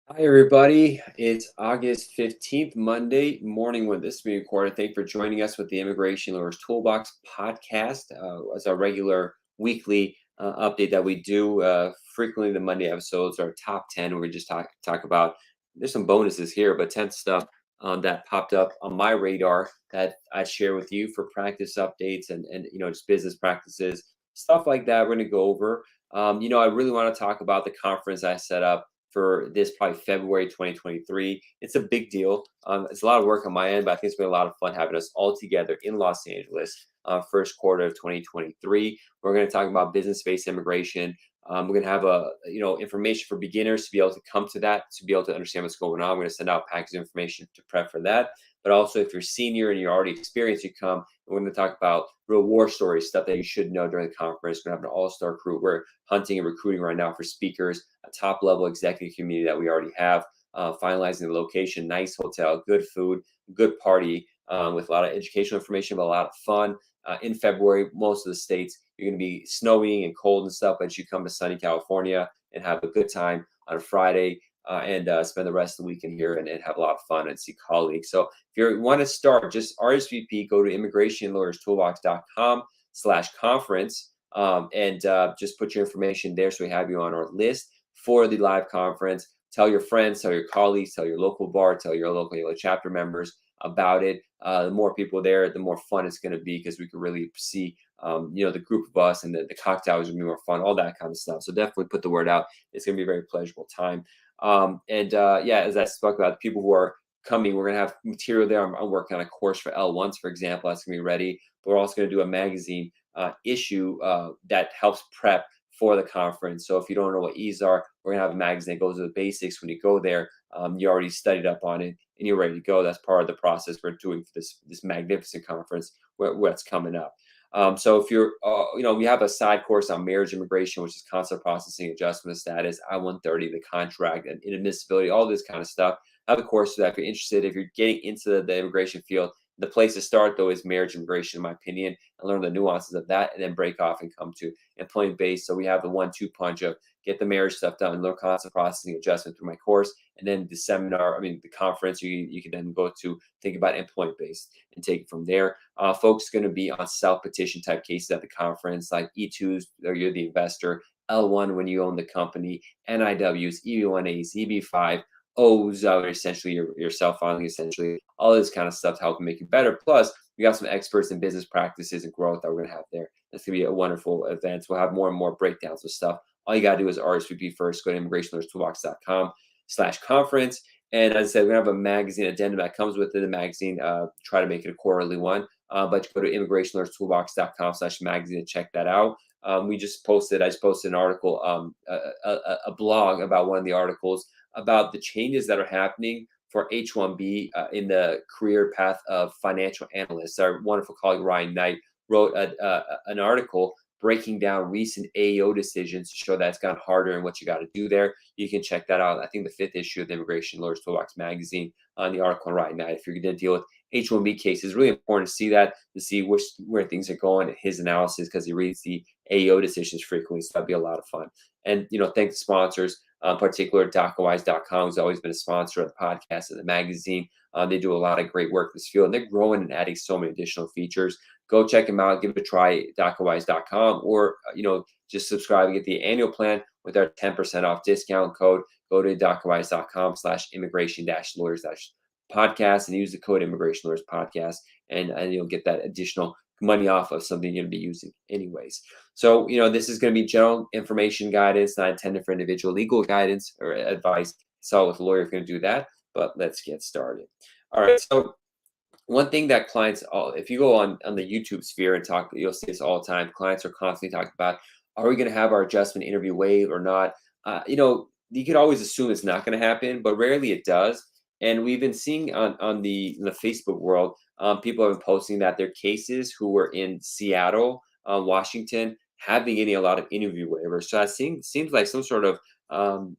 Hi, everybody. It's August 15th, Monday morning when this is being recorded. Thank you for joining us with the Immigration Lawyers Toolbox podcast as our regular weekly update that we do frequently. The Monday episodes are top 10. Where we just talk about, there's some bonuses here, but 10 stuff that popped up on my radar that I share with you for practice updates and just business practices, stuff like that. We're going to go over. I really want to talk about the conference I set up for this probably February 2023. It's a big deal. It's a lot of work on my end, but I think it's been a lot of fun having us all together in Los Angeles, first quarter of 2023. We're going to talk about business-based immigration. We're going to have information for beginners to be able to come to that, to be able to understand what's going on. We're going to send out package information to prep for that. But also, if you're senior and you're already experienced, you come. We're going to talk about real war stories, stuff that you should know during the conference. We're going to have an all-star crew. We're hunting and recruiting right now for speakers, a top-level executive community that we already have, finalizing the location, nice hotel, good food, good party with a lot of educational information, but a lot of fun. In February, most of the states, you're going to be snowing and cold and stuff, but you come to sunny California and have a good time on a Friday and spend the rest of the weekend here and have a lot of fun and see colleagues. So if you want to start, just RSVP, go to immigrationlawyerstoolbox.com/conference and just put your information there so we have you on our list for the live conference. Tell your friends, tell your colleagues, tell your local bar, tell your local chapter members about it. The more people there, the more fun it's going to be because we can really see, the group of us and the cocktails will be more fun, all that kind of stuff. So definitely put the word out. It's going to be a very pleasurable time. As I spoke about, people who are coming, we're going to have material there. I'm working on a course for L1s, for example. That's going to be ready. But we're also going to do a magazine issue that helps prep for the conference. So if you don't know what E's are, we're going to have a magazine that goes to the basics. When you go there, you already studied up on it and you're ready to go. That's part of the process we're doing for this magnificent conference what's coming up. So if you're, we have a side course on marriage immigration, which is consular processing, adjustment of status, I-130, the contract, and inadmissibility, all this kind of stuff. I have a course for that if you're interested. If you're getting into the immigration field, the place to start, though, is marriage immigration, in my opinion, and learn the nuances of that, and then break off and come to employment-based. So we have the 1-2 punch of get the marriage stuff done, learn consular processing adjustment through my course, and then the conference, you can then go to think about employment-based and take it from there. Folks going to be on self-petition type cases at the conference, like E2s, or you're the investor, L1 when you own the company, NIWs, EB1As, EB5, O's are essentially your self-filing, essentially all this kind of stuff to help make you better. Plus, we got some experts in business practices and growth that we're going to have there. That's going to be a wonderful event. We'll have more and more breakdowns of stuff. All you got to do is RSVP first. Go to immigrationlawyerstoolbox.com/conference. And as I said, we're going to have a magazine addendum that comes with it, the magazine. Try to make it a quarterly one. But go to immigrationlawyerstoolbox.com/magazine and check that out. I just posted an article, a blog about one of the articles about the changes that are happening for H-1B in the career path of financial analysts. Our wonderful colleague Ryan Knight wrote an article breaking down recent AEO decisions to show that it's gotten harder and what you got to do there. You can check that out. I think the 5th issue of the Immigration Lawyers Toolbox magazine on the article on Ryan Knight. If you're going to deal with H-1B cases, it's really important to see that, to see where things are going, his analysis, because he reads the AEO decisions frequently. So that'd be a lot of fun. And, thank the sponsors. In particular, DocWise.com has always been a sponsor of the podcast and the magazine. They do a lot of great work in this field, and they're growing and adding so many additional features. Go check them out, give it a try, DocWise.com, or just subscribe and get the annual plan with our 10% off discount code. Go to DocWise.com/immigration-lawyers-podcast and use the code Immigration Lawyers Podcast, and you'll get that additional money off of something you're going to be using anyways. So, this is going to be general information guidance, not intended for individual legal guidance or advice. So with a lawyer, if you're going to do that, but let's get started. All right. So one thing that clients, if you go on the YouTube sphere and talk, you'll see this all the time. Clients are constantly talking about, are we going to have our adjustment interview waived or not? You could always assume it's not going to happen, but rarely it does. And we've been seeing in the Facebook world, people have been posting that their cases who were in Seattle, Washington, have been getting a lot of interview waivers. So it seems like some sort of,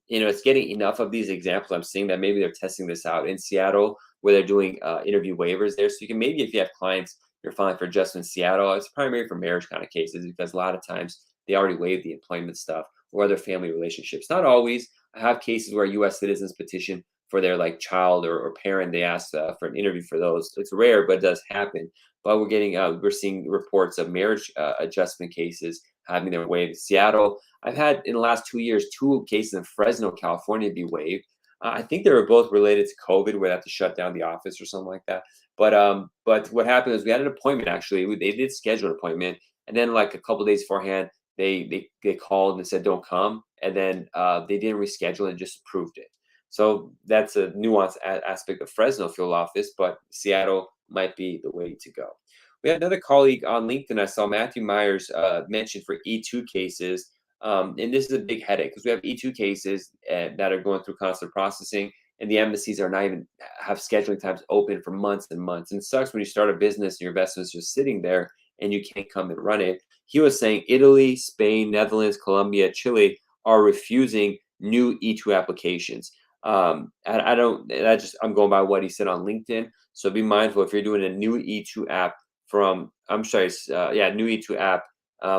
it's getting enough of these examples. I'm seeing that maybe they're testing this out in Seattle where they're doing interview waivers there. So you can maybe, if you have clients, you're filing for adjustment in Seattle, it's primarily for marriage kind of cases because a lot of times they already waived the employment stuff or other family relationships. Not always, I have cases where U.S. citizens petition for their like child or parent. They ask for an interview for those. It's rare, but it does happen. But we're seeing reports of marriage adjustment cases having their waived. Seattle, I've had in the last 2 years 2 cases in Fresno, California, be waived. I think they were both related to COVID, where they have to shut down the office or something like that. But what happened is we had an appointment. Actually, they did schedule an appointment, and then like a couple of days beforehand, they called and said don't come, and then they didn't reschedule and just approved it. So that's a nuanced aspect of Fresno field office, but Seattle might be the way to go. We had another colleague on LinkedIn. I saw Matthew Myers mentioned for E2 cases. And this is a big headache because we have E2 cases that are going through consular processing, and the embassies are not even have scheduling times open for months and months. And it sucks when you start a business and your investment's just sitting there and you can't come and run it. He was saying Italy, Spain, Netherlands, Colombia, Chile are refusing new E2 applications. I'm going by what he said on LinkedIn. So be mindful if you're doing a new E2 app from, new E2 app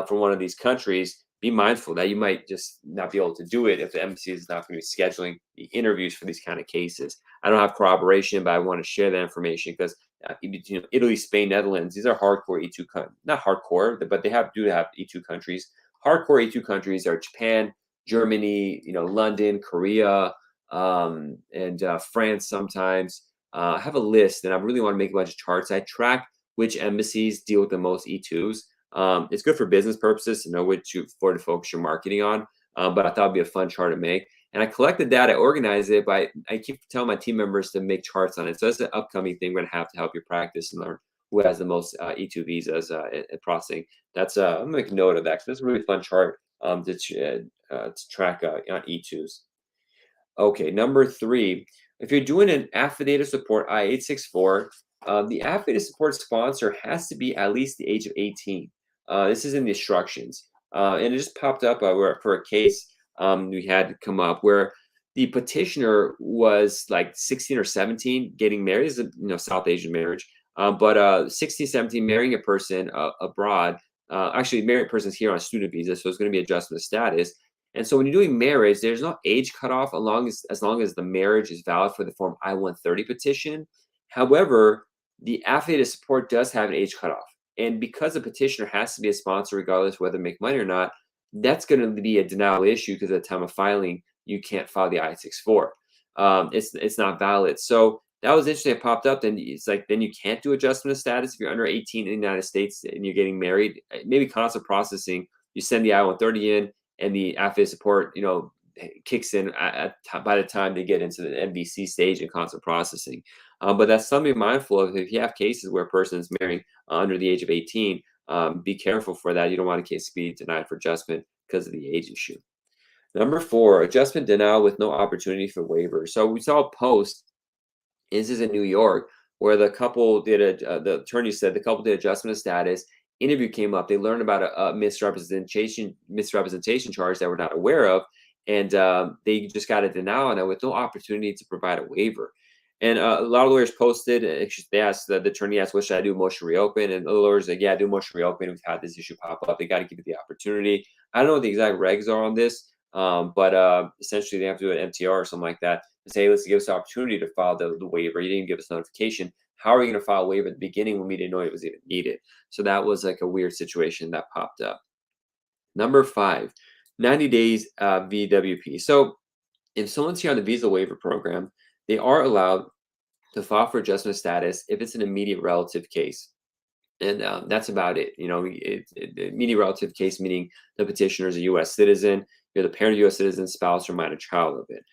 from one of these countries. Be mindful that you might just not be able to do it if the embassy is not going to be scheduling the interviews for these kind of cases. I don't have corroboration, but I want to share that information because Italy, Spain, Netherlands, these are hardcore E2 not hardcore, but they do have E2 countries. Hardcore E2 countries are Japan, Germany, London, Korea, and France sometimes. I have a list, and I really want to make a bunch of charts. I track which embassies deal with the most E2s. It's good for business purposes to know which for the focus you're marketing on, but I thought it'd be a fun chart to make. And I collect the data, organize it, but I keep telling my team members to make charts on it. So that's an upcoming thing we're gonna have to help you practice and learn who has the most E2 visas at processing. That's I'm gonna make a note of that because that's a really fun chart to track on E2s. Okay, number 3, if you're doing an affidavit support I-864, the affidavit support sponsor has to be at least the age of 18. This is in the instructions. And it just popped up for a case we had come up where the petitioner was like 16 or 17 getting married. This is a South Asian marriage. But 16, 17 marrying a person abroad. Actually, married person's here on a student visa, so it's going to be adjustment of status. And so when you're doing marriage, there's no age cutoff as long as the marriage is valid for the Form I-130 petition. However, the affidavit of support does have an age cutoff. And because the petitioner has to be a sponsor, regardless whether they make money or not, that's going to be a denial issue because at the time of filing, you can't file the I-864. It's not valid. So that was interesting. It popped up. Then it's like, then you can't do adjustment of status if you're under 18 in the United States and you're getting married. Maybe consular processing, you send the I-130 in, and the affidavit support, kicks in by the time they get into the MVC stage in consular processing. But that's something to be mindful of. If you have cases where a person is marrying under the age of 18, be careful for that. You don't want a case to be denied for adjustment because of the age issue. Number 4, adjustment denial with no opportunity for waiver. So we saw a post. This is in New York where the couple did the attorney said the couple did adjustment of status. Interview came up. They learned about a misrepresentation charge that we're not aware of, and they just got a denial on that with no opportunity to provide a waiver. And a lot of lawyers posted. They asked the attorney asked, "What should I do? Motion reopen?" And the lawyers like, "Yeah, do motion reopen. We've had this issue pop up. They got to give it the opportunity." I don't know what the exact regs are on this, but essentially they have to do an MTR or something like that and say, "Hey, let's give us the opportunity to file the waiver. You didn't give us notification. How are we going to file a waiver at the beginning when we didn't know it was even needed?" So that was like a weird situation that popped up. Number 5, 90 days VWP. So if someone's here on the visa waiver program, they are allowed to file for adjustment of status if it's an immediate relative case. And that's about it. Immediate relative case, meaning the petitioner is a U.S. citizen, you're the parent of a U.S. citizen, spouse, or minor child of it.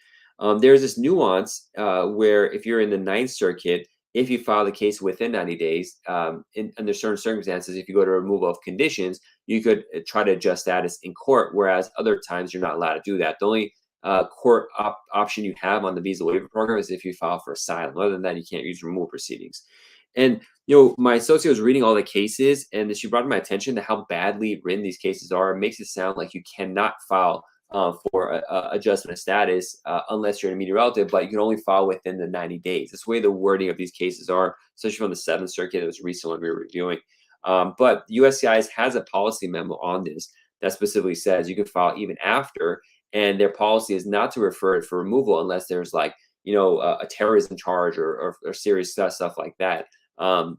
There's this nuance where if you're in the Ninth Circuit, if you file the case within 90 days, under certain circumstances, if you go to removal of conditions, you could try to adjust status in court, whereas other times you're not allowed to do that. The only court option you have on the visa waiver program is if you file for asylum. Other than that, you can't use removal proceedings. And my associate was reading all the cases, and she brought to my attention to how badly written these cases are. It makes it sound like you cannot file for adjustment of status unless you're an immediate relative, but you can only file within the 90 days. That's the way the wording of these cases are, especially from the 7th Circuit. It was recent one we were reviewing. But USCIS has a policy memo on this that specifically says you can file even after. and their policy is not to refer it for removal unless there's like, a terrorism charge or serious stuff like that.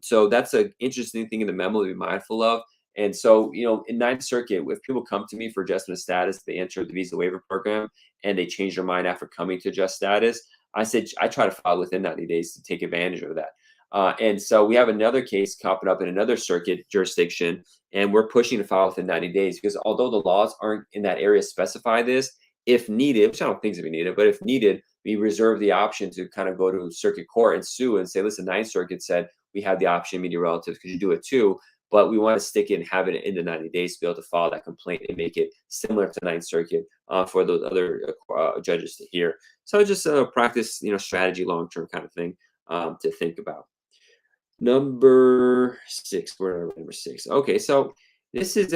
So that's an interesting thing in the memo to be mindful of. And so, in Ninth Circuit, if people come to me for adjustment of status, they enter the visa waiver program and they change their mind after coming to adjust status, I said I try to file within 90 days to take advantage of that. And so we have another case popping up in another circuit jurisdiction, and we're pushing to file within 90 days because although the laws aren't in that area specify this, if needed, which I don't think is be needed, but if needed, we reserve the option to kind of go to circuit court and sue and say, listen, Ninth Circuit said we have the option, immediate relatives, could you do it too? But we want to stick it and have it in the 90 days to be able to file that complaint and make it similar to Ninth Circuit for those other judges to hear. So just practice, strategy, long-term kind of thing to think about. Number 6, where number 6? Okay, so this is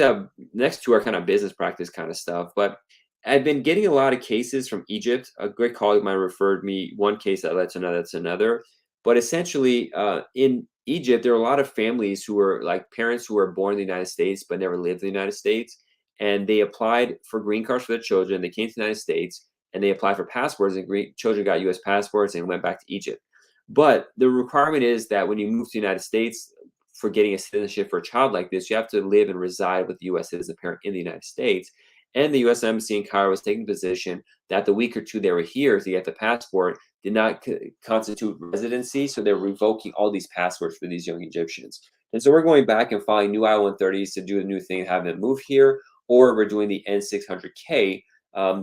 next to our kind of business practice kind of stuff, but I've been getting a lot of cases from Egypt. A great colleague of mine referred me one case that led to another, that's another. But essentially, in Egypt, there are a lot of families who were like parents who were born in the United States but never lived in the United States, and they applied for green cards for their children. They came to the United States and they applied for passports, and children got U.S. passports and went back to Egypt. But the requirement is that when you move to the United States for getting a citizenship for a child like this, you have to live and reside with the U.S. citizen parent in the United States. And the U.S. Embassy in Cairo was taking position that the week or two they were here to get the passport did not constitute residency, so they're revoking all these passports for these young Egyptians. And so we're going back and filing new I-130s to do the new thing and have them move here, or we're doing the N600K,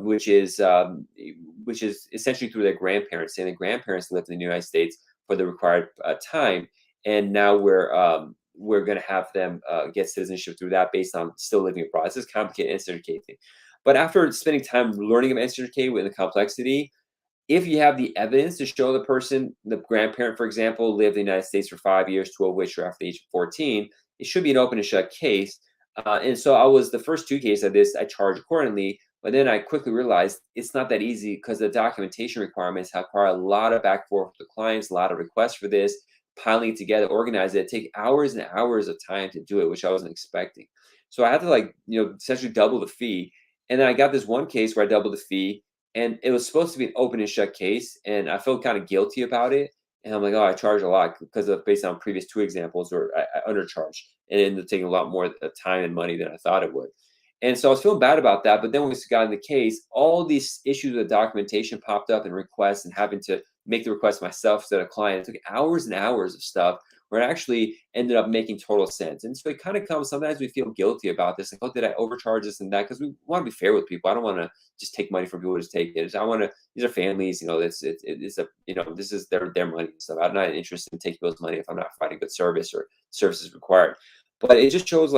which is essentially through their grandparents, saying the grandparents lived in the United States for the required time, and now we're going to have them get citizenship through that based on still living abroad. This is complicated N600K thing. But after spending time learning about N600K with the complexity, if you have the evidence to show the person, the grandparent, for example, lived in the United States for 5 years, 12 of which are after the age of 14, it should be an open and shut case. And so the first 2 cases of this, I charged accordingly. But then I quickly realized it's not that easy because the documentation requirements require a lot of back and forth with the clients, a lot of requests for this, piling it together, organize it, take hours and hours of time to do it, which I wasn't expecting. So I had to essentially double the fee. And then I got this one case where I doubled the fee, and it was supposed to be an open and shut case, and I felt kind of guilty about it. And I'm like, oh, I charge a lot because based on previous 2 examples where I undercharged and it ended up taking a lot more time and money than I thought it would. And so I was feeling bad about that. But then when we got in the case, all these issues with documentation popped up and requests, and having to make the request myself instead of client. It took hours and hours of stuff where it actually ended up making total sense. And so it kind of comes, sometimes we feel guilty about this. Like, oh, did I overcharge this and that? Because we want to be fair with people. I don't want to just take money from people to just take it. I want to, these are families, this is their money and stuff. I'm not interested in taking people's money if I'm not providing good service or services required. But it just shows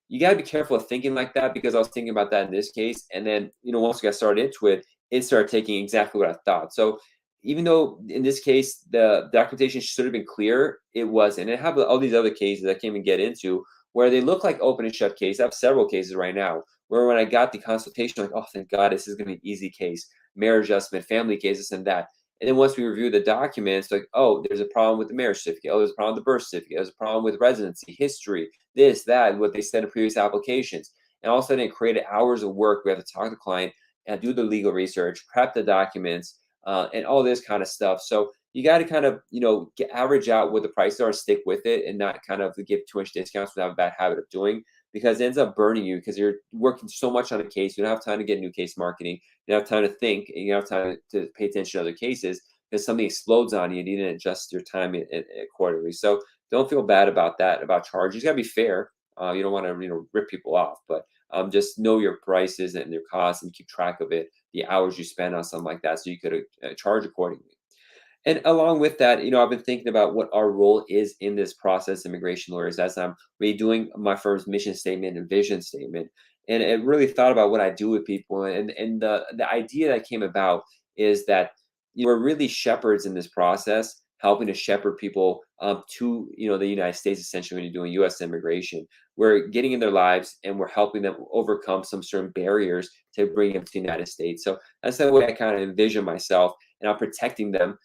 you got to be careful of thinking like that, because I was thinking about that in this case. And then, once we got started into it, it started taking exactly what I thought. So even though in this case, the documentation should have been clear, it wasn't. And I have all these other cases I can't even get into where they look like open and shut cases. I have several cases right now where when I got the consultation, like, oh, thank God, this is going to be an easy case, marriage adjustment, family cases, and that. And then once we review the documents, like, oh, there's a problem with the marriage certificate. Oh, there's a problem with the birth certificate. There's a problem with residency, history, this, that, what they said in previous applications. And all of a sudden, it created hours of work. We have to talk to the client and do the legal research, prep the documents, and all this kind of stuff. So you got to kind of, average out what the prices are, stick with it, and not kind of give too much discounts, without a bad habit of doing, because it ends up burning you because you're working so much on a case. You don't have time to get new case marketing. You don't have time to think, and you don't have time to pay attention to other cases because something explodes on you and you didn't adjust your time accordingly. So don't feel bad about that, about charges. You got to be fair. You don't want to, rip people off, but just know your prices and your costs and keep track of it, the hours you spend on something like that, so you could charge accordingly. And along with that, I've been thinking about what our role is in this process, immigration lawyers, as I'm redoing my firm's mission statement and vision statement. And I really thought about what I do with people. And the idea that came about is that we're really shepherds in this process, helping to shepherd people to the United States. Essentially, when you're doing U.S. immigration, we're getting in their lives and we're helping them overcome some certain barriers to bring them to the United States. So that's the way I kind of envision myself, and I'm protecting them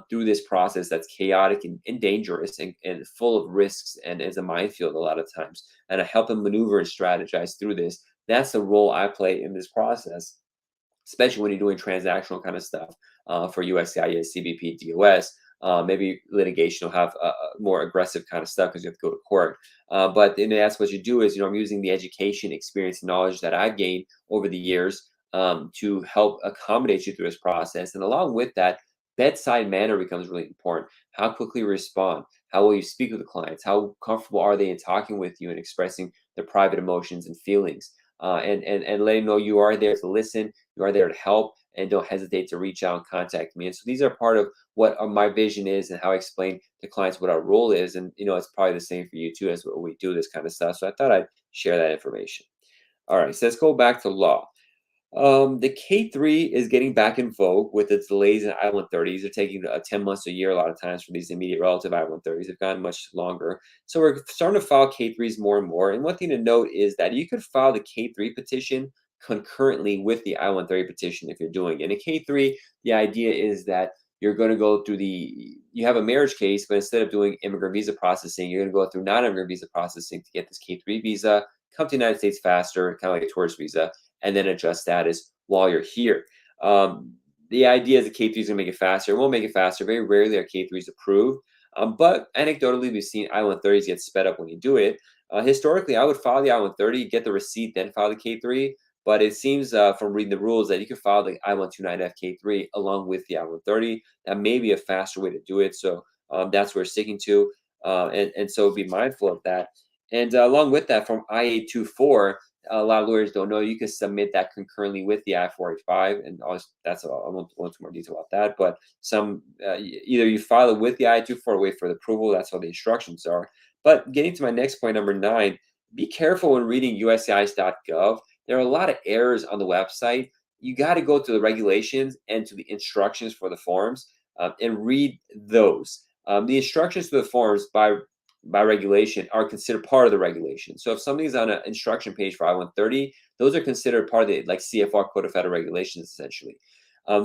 through this process that's chaotic and dangerous and full of risks and is a minefield a lot of times. And I help them maneuver and strategize through this. That's the role I play in this process. especially when you're doing transactional kind of stuff for USCIS, CBP, DOS. Maybe litigation will have more aggressive kind of stuff because you have to go to court. But then that's what you do is, I'm using the education, experience, and knowledge that I've gained over the years to help accommodate you through this process. And along with that, bedside manner becomes really important. How quickly you respond, how will you speak with the clients, how comfortable are they in talking with you and expressing their private emotions and feelings, and letting them know you are there to listen, you are there to help, and don't hesitate to reach out and contact me. And so these are part of what my vision is and how I explain to clients what our role is. And it's probably the same for you too, as what we do this kind of stuff. So I thought I'd share that information. All right, so let's go back to law. The K3 is getting back in vogue with its delays in I-130s. They're taking 10 months a year a lot of times for these immediate relative I-130s. They've gotten much longer. So we're starting to file K3s more and more. And one thing to note is that you could file the K3 petition concurrently with the I-130 petition if you're doing it. In a K3, the idea is that you're going to go through you have a marriage case, but instead of doing immigrant visa processing, you're going to go through non-immigrant visa processing to get this K3 visa, come to the United States faster, kind of like a tourist visa, and then adjust status while you're here. The idea is the K3 is going to make it faster. It won't make it faster. Very rarely are K3s approved. But anecdotally, we've seen I-130s get sped up when you do it. Historically, I would file the I-130, get the receipt, then file the K3. But it seems from reading the rules that you can file the I-129F K3 along with the I-130. That may be a faster way to do it. So that's what we're sticking to. And so be mindful of that. And along with that, from I-824, a lot of lawyers don't know you can submit that concurrently with the I-485, and that's all. I won't go into more detail about that. But some either you file it with the I-24 or wait for the approval. That's how the instructions are. But getting to my next point, number 9, be careful when reading USCIS.gov. There are a lot of errors on the website. You got to go to the regulations and to the instructions for the forms and read those. The instructions for the forms by regulation are considered part of the regulation. So if something's on an instruction page for I-130, those are considered part of the CFR Code of Federal Regulations, essentially.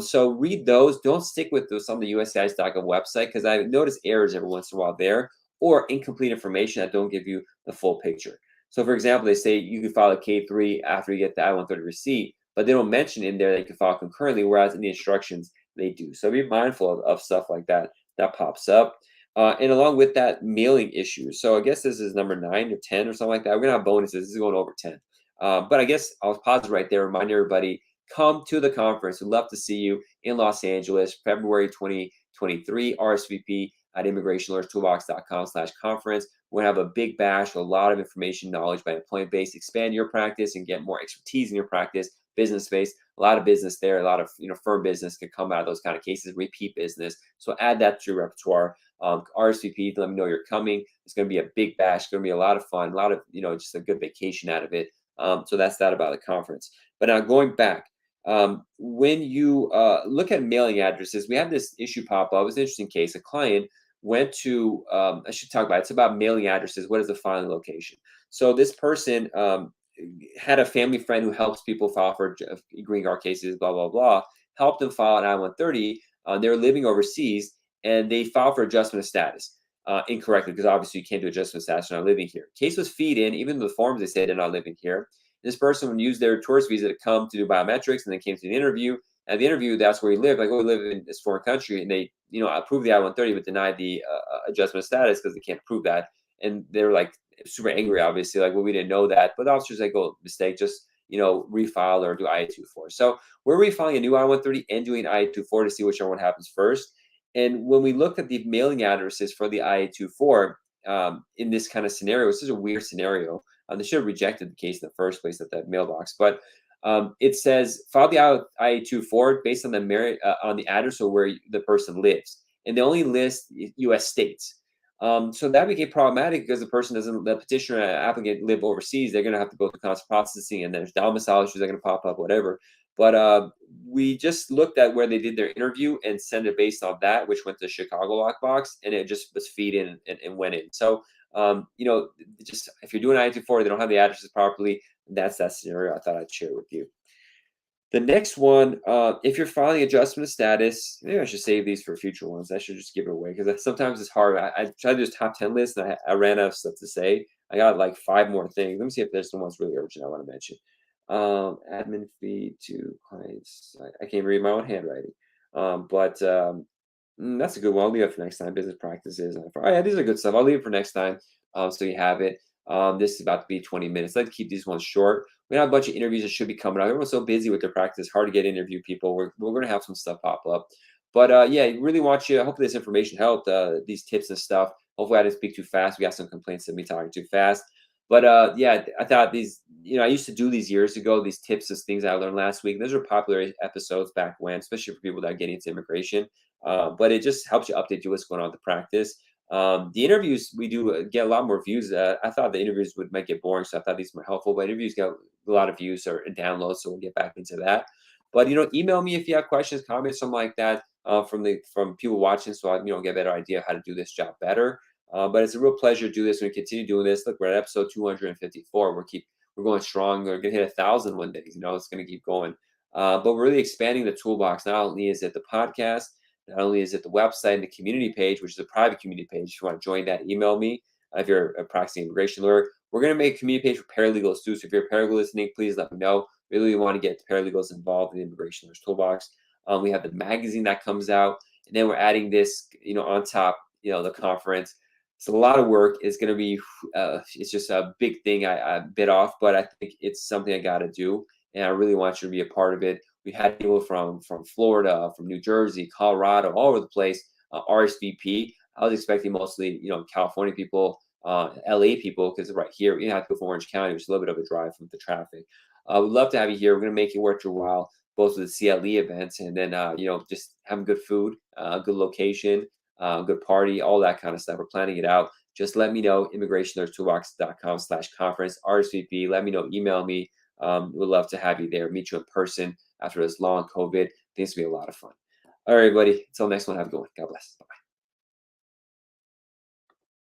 So read those. Don't stick with some of the USCIS.gov website because I notice errors every once in a while there or incomplete information that don't give you the full picture. So for example, they say you can file a K3 after you get the I-130 receipt, but they don't mention in there that you can file concurrently, whereas in the instructions they do. So be mindful of stuff like that pops up. And along with that, mailing issues. So I guess this is number 9 or 10 or something like that. We're going to have bonuses. This is going over 10. But I guess I'll pause it right there. Remind everybody, come to the conference. We'd love to see you in Los Angeles, February 2023, RSVP at immigrationlawyerstoolbox.com/conference. We're going to have a big bash, a lot of information, knowledge by employment base, expand your practice and get more expertise in your practice, business based, a lot of business there, a lot of firm business can come out of those kind of cases, repeat business. So add that to your repertoire. RSVP, let me know you're coming. It's going to be a big bash. It's going to be a lot of fun, a lot of, just a good vacation out of it. So that's that about the conference. But now going back, when you look at mailing addresses, we have this issue pop up. It was an interesting case. A client went to, I should talk about it. It's about mailing addresses. What is the filing location? So this person had a family friend who helps people file for green card cases, blah, blah, blah, helped them file an I-130. They were living overseas. And they filed for adjustment of status incorrectly because obviously you can't do adjustment of status when not living here. Case was feed in, even the forms they say they're not living here. This person would use their tourist visa to come to do biometrics and then came to the interview. At the interview, that's where he lived. Like, oh, we live in this foreign country. And they, approved the I-130 but denied the adjustment of status because they can't prove that. And they were like super angry, obviously, like, well, we didn't know that. But the officer's like, oh, mistake, just, refile or do I-824. So we're refiling a new I-130 and doing I-824 to see whichever one happens first. And when we looked at the mailing addresses for the I-824 in this kind of scenario, this is a weird scenario. They should have rejected the case in the first place at that mailbox. But it says file the I-824 based on the address of where the person lives, and they only list U.S. states. So that became problematic because the petitioner and applicant live overseas. They're going to have to go through consular processing, and there's domicile issues that are going to pop up, whatever. But we just looked at where they did their interview and sent it based on that, which went to Chicago lockbox, and it just was feed in and went in. So, just if you're doing I-824, they don't have the addresses properly. That's that scenario I thought I'd share with you. The next one, if you're filing adjustment of status, maybe I should save these for future ones. I should just give it away because sometimes it's hard. I tried to do this top 10 list and I ran out of stuff to say. I got like 5 more things. Let me see if there's some ones really urgent I want to mention. Admin fee to clients. I can't read my own handwriting. But that's a good one. I'll leave it for next time. Business practices. Oh, yeah, these are good stuff. I'll leave it for next time. So you have it. This is about to be 20 minutes. Let's keep these ones short. We have a bunch of interviews that should be coming up. Everyone's so busy with their practice, hard to get interview people. We're going to have some stuff pop up. But yeah, really want you. Hopefully, this information helped. These tips and stuff. Hopefully, I didn't speak too fast. We got some complaints of me talking too fast. But yeah, I thought these, I used to do these years ago, these tips, these things I learned last week. Those are popular episodes back when, especially for people that are getting into immigration. But it just helps you update you what's going on with the practice. The interviews, we do get a lot more views. I thought the interviews might get boring, so I thought these were helpful. But interviews get a lot of views or downloads, so we'll get back into that. But email me if you have questions, comments, something like that from people watching, so I get a better idea of how to do this job better. But it's a real pleasure to do this. We continue doing this. Look, we're at episode 254. We're going strong. We're gonna hit 1,000 one day. It's gonna keep going. But we're really expanding the toolbox. Not only is it the podcast, not only is it the website and the community page, which is a private community page. If you want to join that, email me. If you're a practicing immigration lawyer, we're gonna make a community page for paralegals too. So if you're a paralegal listening, please let me know. We really want to get paralegals involved in the Immigration Lawyers Toolbox. We have the magazine that comes out, and then we're adding this, on top, the conference. It's a lot of work. It's going to be, it's just a big thing I bit off, but I think it's something I got to do. And I really want you to be a part of it. We had people from Florida, from New Jersey, Colorado, all over the place, RSVP. I was expecting mostly, California people, LA people, because right here, you have to go from Orange County, which is a little bit of a drive from the traffic. We'd love to have you here. We're going to make it worth your while, both with the CLE events and then, just having good food, good location, good party, all that kind of stuff. We're planning it out. Just let me know, immigrationlawyerstoolbox.com/conference, RSVP. Let me know, email me. We'd love to have you there, meet you in person after this long COVID. I think it's going to be a lot of fun. All right, everybody. Until next one, have a good one. God bless. Bye.